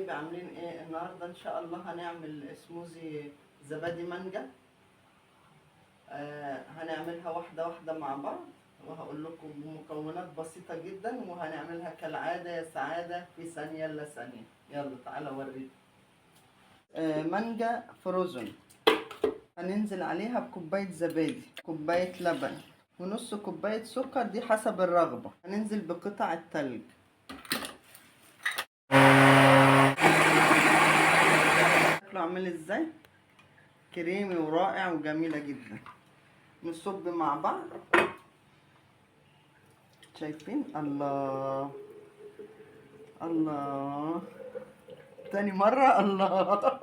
حبايبي عاملين ايه النهارده؟ ان شاء الله هنعمل سموزي زبادي مانجا. هنعملها واحده واحده مع بعض، وهقول لكم بمكونات بسيطه جدا، وهنعملها كالعاده يا سعاده في ثانيه الا ثانيه. يلا تعالى اوريكم. مانجا فروزن، هننزل عليها بكوبايه زبادي، كوبايه لبن، ونص كوبايه سكر، دي حسب الرغبه. هننزل بقطع التلج. شكله عامل ازاي؟ كريمي ورائع وجميله جدا. نصب مع بعض. شايفين؟ الله الله، تاني مرة الله.